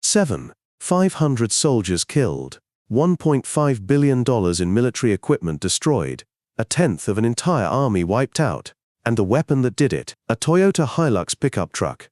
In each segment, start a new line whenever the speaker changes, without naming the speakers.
7. 500 soldiers killed, $1.5 billion in military equipment destroyed, a tenth of an entire army wiped out, and the weapon that did it, a Toyota Hilux pickup truck.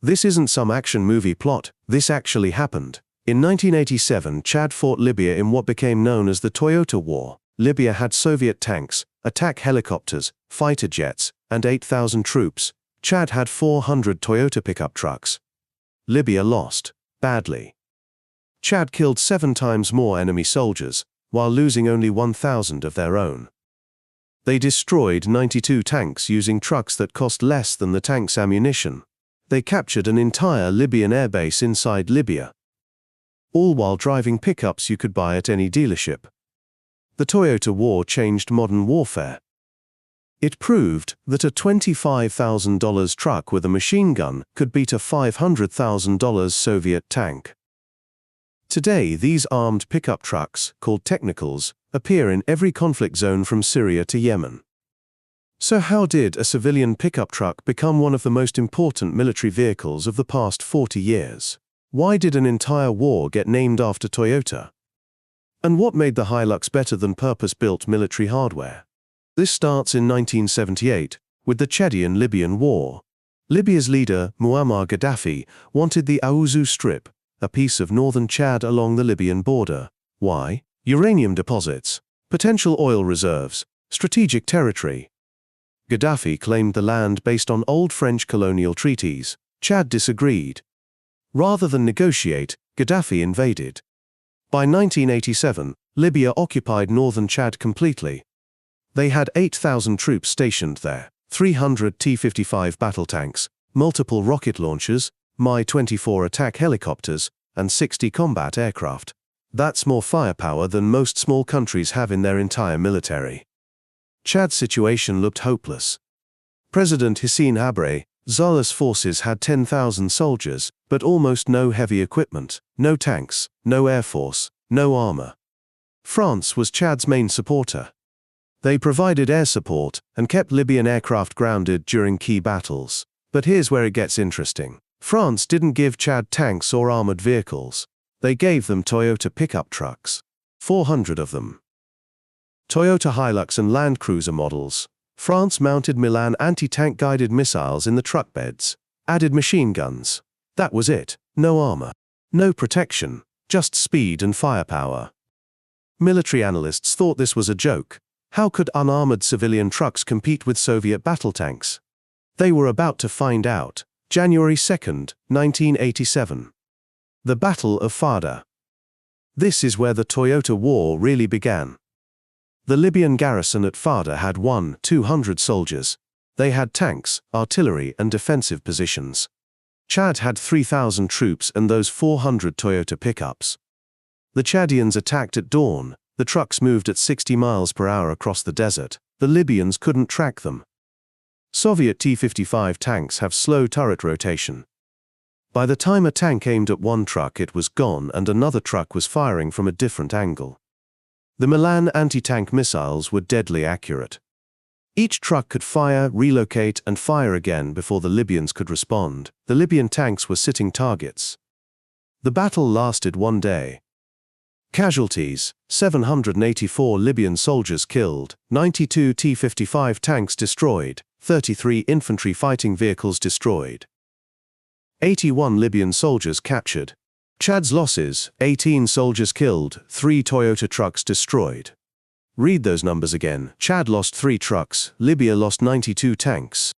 This isn't some action movie plot, this actually happened. In 1987, Chad fought Libya in what became known as the Toyota War. Libya had Soviet tanks, attack helicopters, fighter jets, and 8,000 troops. Chad had 400 Toyota pickup trucks. Libya lost, badly. Chad killed 7 times more enemy soldiers, while losing only 1,000 of their own. They destroyed 92 tanks using trucks that cost less than the tank's ammunition. They captured an entire Libyan airbase inside Libya, all while driving pickups you could buy at any dealership. The Toyota War changed modern warfare. It proved that a $25,000 truck with a machine gun could beat a $500,000 Soviet tank. Today, these armed pickup trucks, called technicals, appear in every conflict zone from Syria to Yemen. So how did a civilian pickup truck become one of the most important military vehicles of the past 40 years? Why did an entire war get named after Toyota? And what made the Hilux better than purpose-built military hardware? This starts in 1978, with the Chadian-Libyan War. Libya's leader, Muammar Gaddafi, wanted the Aouzou Strip, a piece of northern Chad along the Libyan border. Why? Uranium deposits, potential oil reserves, strategic territory. Gaddafi claimed the land based on old French colonial treaties. Chad disagreed. Rather than negotiate, Gaddafi invaded. By 1987, Libya occupied northern Chad completely. They had 8,000 troops stationed there, 300 T-55 battle tanks, multiple rocket launchers, Mi-24 attack helicopters, and 60 combat aircraft. That's more firepower than most small countries have in their entire military. Chad's situation looked hopeless. President Hissène Habré, Zala's forces had 10,000 soldiers, but almost no heavy equipment, no tanks, no air force, no armor. France was Chad's main supporter. They provided air support and kept Libyan aircraft grounded during key battles. But here's where it gets interesting. France didn't give Chad tanks or armored vehicles. They gave them Toyota pickup trucks. 400 of them. Toyota Hilux and Land Cruiser models. France mounted Milan anti-tank guided missiles in the truck beds. Added machine guns. That was it. No armor. No protection. Just speed and firepower. Military analysts thought this was a joke. How could unarmored civilian trucks compete with Soviet battle tanks? They were about to find out. January 2, 1987. The Battle of Fada. This is where the Toyota War really began. The Libyan garrison at Fada had 200 soldiers. They had tanks, artillery, and defensive positions. Chad had 3,000 troops and those 400 Toyota pickups. The Chadians attacked at dawn. The trucks moved at 60 miles per hour across the desert. The Libyans couldn't track them. Soviet T-55 tanks have slow turret rotation. By the time a tank aimed at one truck, it was gone and another truck was firing from a different angle. The Milan anti-tank missiles were deadly accurate. Each truck could fire, relocate, and fire again before the Libyans could respond. The Libyan tanks were sitting targets. The battle lasted 1 day. Casualties: 784 Libyan soldiers killed, 92 T-55 tanks destroyed, 33 infantry fighting vehicles destroyed. 81 Libyan soldiers captured. Chad's losses: 18 soldiers killed, 3 Toyota trucks destroyed. Read those numbers again. Chad lost 3 trucks, Libya lost 92 tanks.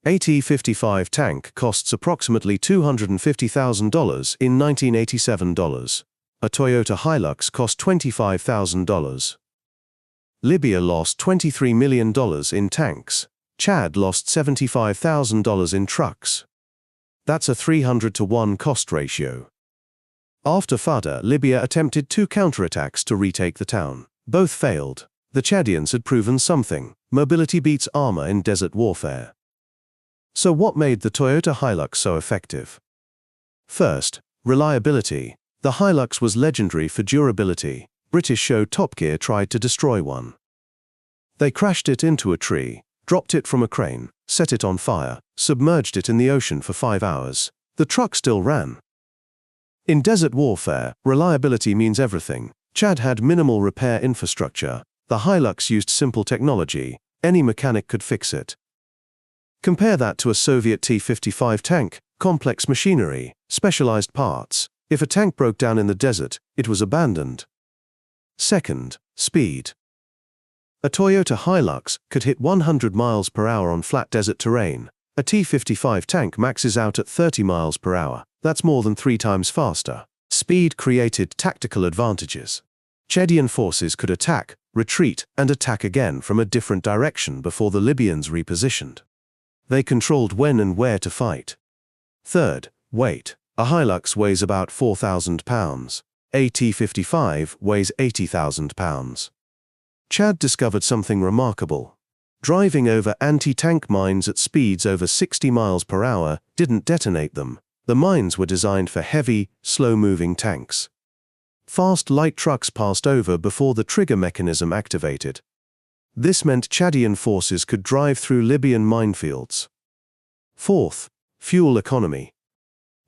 A T-55 tank costs approximately $250,000 in 1987 dollars. A Toyota Hilux cost $25,000. Libya lost $23 million in tanks. Chad lost $75,000 in trucks. That's a 300-to-1 cost ratio. After Fada, Libya attempted 2 counterattacks to retake the town. Both failed. The Chadians had proven something. Mobility beats armor in desert warfare. So what made the Toyota Hilux so effective? First, reliability. The Hilux was legendary for durability. British show Top Gear tried to destroy one. They crashed it into a tree, dropped it from a crane, set it on fire, submerged it in the ocean for 5 hours. The truck still ran. In desert warfare, reliability means everything. Chad had minimal repair infrastructure. The Hilux used simple technology. Any mechanic could fix it. Compare that to a Soviet T-55 tank, complex machinery, specialized parts. If a tank broke down in the desert, it was abandoned. Second, speed. A Toyota Hilux could hit 100 miles per hour on flat desert terrain. A T-55 tank maxes out at 30 miles per hour. That's more than 3 times faster. Speed created tactical advantages. Chadian forces could attack, retreat, and attack again from a different direction before the Libyans repositioned. They controlled when and where to fight. Third, weight. A Hilux weighs about 4,000 pounds. A T-55 weighs 80,000 pounds. Chad discovered something remarkable. Driving over anti-tank mines at speeds over 60 miles per hour didn't detonate them. The mines were designed for heavy, slow-moving tanks. Fast light trucks passed over before the trigger mechanism activated. This meant Chadian forces could drive through Libyan minefields. Fourth, fuel economy.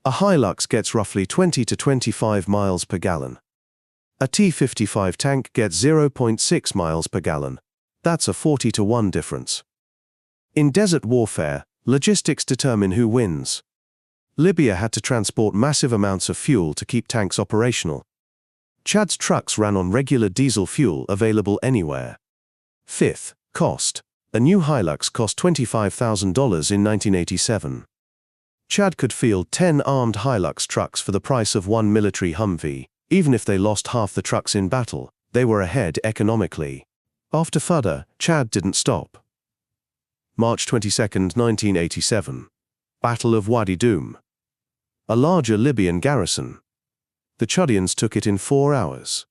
A Hilux gets roughly 20 to 25 miles per gallon. A T-55 tank gets 0.6 miles per gallon. That's a 40 to 1 difference. In desert warfare, logistics determine who wins. Libya had to transport massive amounts of fuel to keep tanks operational. Chad's trucks ran on regular diesel fuel available anywhere. Fifth, cost. A new Hilux cost $25,000 in 1987. Chad could field 10 armed Hilux trucks for the price of one military Humvee. Even if they lost half the trucks in battle, they were ahead economically. After Fudda, Chad didn't stop. March 22, 1987. Battle of Wadi Dum. A larger Libyan garrison. The Chadians took it in 4 hours.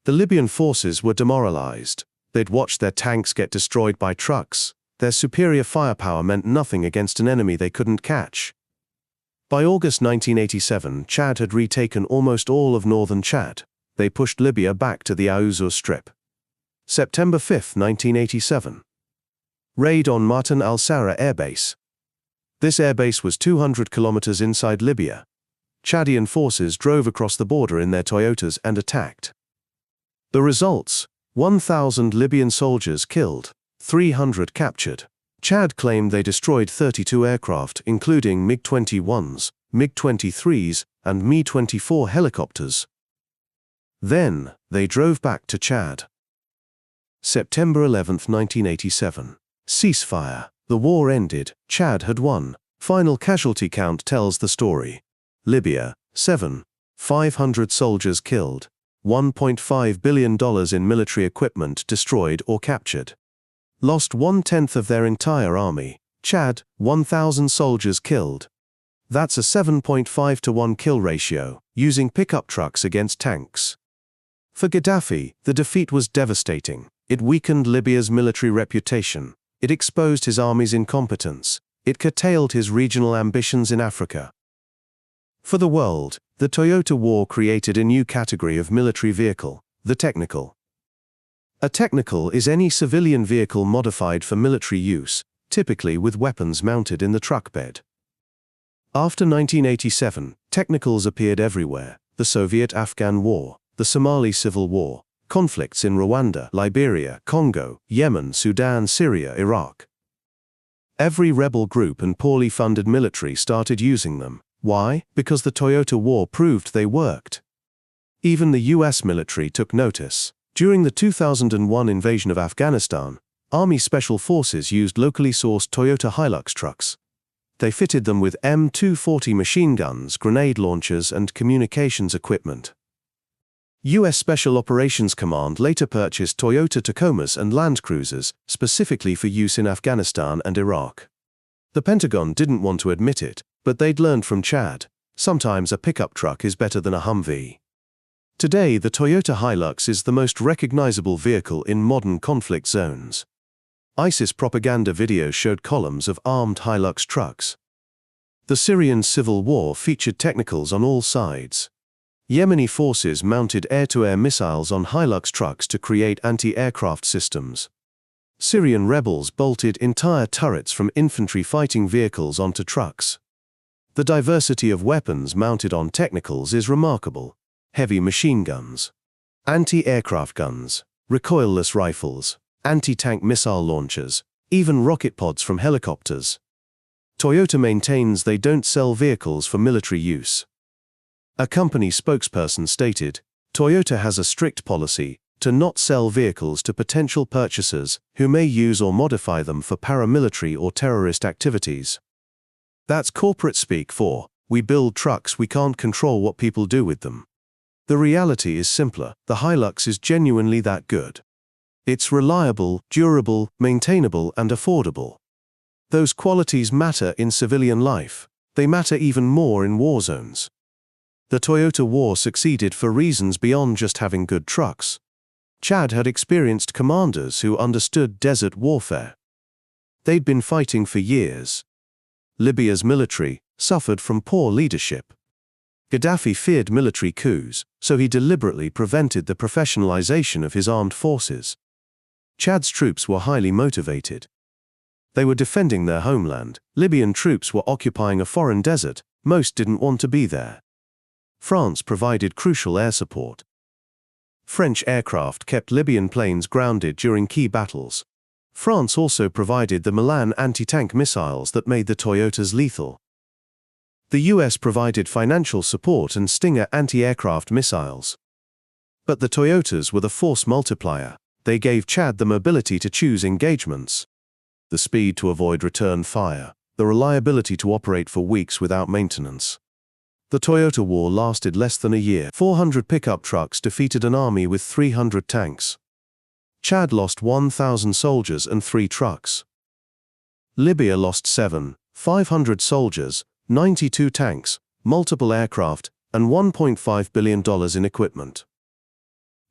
The Libyan forces were demoralized. They'd watched their tanks get destroyed by trucks. Their superior firepower meant nothing against an enemy they couldn't catch. By August 1987, Chad had retaken almost all of northern Chad. They pushed Libya back to the Aouzur Strip. September 5, 1987. Raid on Martin al-Sara Air Base. This airbase was 200 kilometers inside Libya. Chadian forces drove across the border in their Toyotas and attacked. The results: 1,000 Libyan soldiers killed, 300 captured. Chad claimed they destroyed 32 aircraft, including MiG-21s, MiG-23s, and Mi-24 helicopters. Then, they drove back to Chad. September 11, 1987. Ceasefire. The war ended. Chad had won. Final casualty count tells the story. Libya, 7. 500 soldiers killed. $1.5 billion in military equipment destroyed or captured. Lost 1/10 of their entire army. Chad, 1,000 soldiers killed. That's a 7.5 to 1 kill ratio, using pickup trucks against tanks. For Gaddafi, the defeat was devastating. It weakened Libya's military reputation. It exposed his army's incompetence. It curtailed his regional ambitions in Africa. For the world, the Toyota War created a new category of military vehicle, the technical. A technical is any civilian vehicle modified for military use, typically with weapons mounted in the truck bed. After 1987, technicals appeared everywhere: the Soviet-Afghan War, the Somali Civil War, conflicts in Rwanda, Liberia, Congo, Yemen, Sudan, Syria, Iraq. Every rebel group and poorly funded military started using them. Why? Because the Toyota War proved they worked. Even the US military took notice. During the 2001 invasion of Afghanistan, Army Special Forces used locally sourced Toyota Hilux trucks. They fitted them with M240 machine guns, grenade launchers, and communications equipment. U.S. Special Operations Command later purchased Toyota Tacomas and Land Cruisers specifically for use in Afghanistan and Iraq. The Pentagon didn't want to admit it, but they'd learned from Chad. Sometimes a pickup truck is better than a Humvee. Today, the Toyota Hilux is the most recognizable vehicle in modern conflict zones. ISIS propaganda videos showed columns of armed Hilux trucks. The Syrian civil war featured technicals on all sides. Yemeni forces mounted air-to-air missiles on Hilux trucks to create anti-aircraft systems. Syrian rebels bolted entire turrets from infantry fighting vehicles onto trucks. The diversity of weapons mounted on technicals is remarkable. Heavy machine guns, anti-aircraft guns, recoilless rifles, anti-tank missile launchers, even rocket pods from helicopters. Toyota maintains they don't sell vehicles for military use. A company spokesperson stated, "Toyota has a strict policy to not sell vehicles to potential purchasers who may use or modify them for paramilitary or terrorist activities." That's corporate speak for, we build trucks, we can't control what people do with them. The reality is simpler. The Hilux is genuinely that good. It's reliable, durable, maintainable, and affordable. Those qualities matter in civilian life. They matter even more in war zones. The Toyota war succeeded for reasons beyond just having good trucks. Chad had experienced commanders who understood desert warfare. They'd been fighting for years. Libya's military suffered from poor leadership. Gaddafi feared military coups, so he deliberately prevented the professionalization of his armed forces. Chad's troops were highly motivated. They were defending their homeland. Libyan troops were occupying a foreign desert. Most didn't want to be there. France provided crucial air support. French aircraft kept Libyan planes grounded during key battles. France also provided the Milan anti-tank missiles that made the Toyotas lethal. The US provided financial support and Stinger anti-aircraft missiles. But the Toyotas were the force multiplier. They gave Chad the mobility to choose engagements, the speed to avoid return fire, the reliability to operate for weeks without maintenance. The Toyota war lasted less than a year. 400 pickup trucks defeated an army with 300 tanks. Chad lost 1,000 soldiers and 3 trucks. Libya lost 500 soldiers, 92 tanks, multiple aircraft, and $1.5 billion in equipment.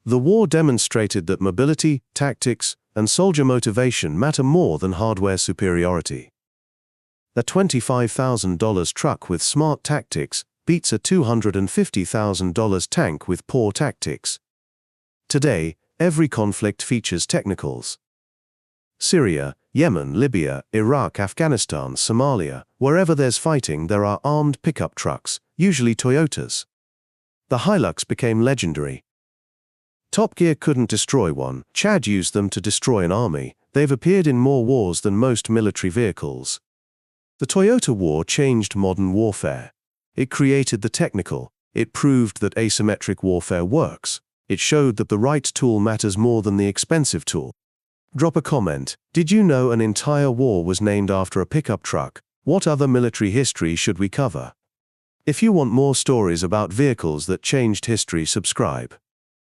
The war demonstrated that mobility, tactics, and soldier motivation matter more than hardware superiority. A $25,000 truck with smart tactics beats a $250,000 tank with poor tactics. Today, every conflict features technicals. Syria, Yemen, Libya, Iraq, Afghanistan, Somalia, wherever there's fighting, there are armed pickup trucks, usually Toyotas. The Hilux became legendary. Top Gear couldn't destroy one. Chad used them to destroy an army. They've appeared in more wars than most military vehicles. The Toyota war changed modern warfare. It created the technical. It proved that asymmetric warfare works. It showed that the right tool matters more than the expensive tool. Drop a comment. Did you know an entire war was named after a pickup truck? What other military history should we cover? If you want more stories about vehicles that changed history, subscribe.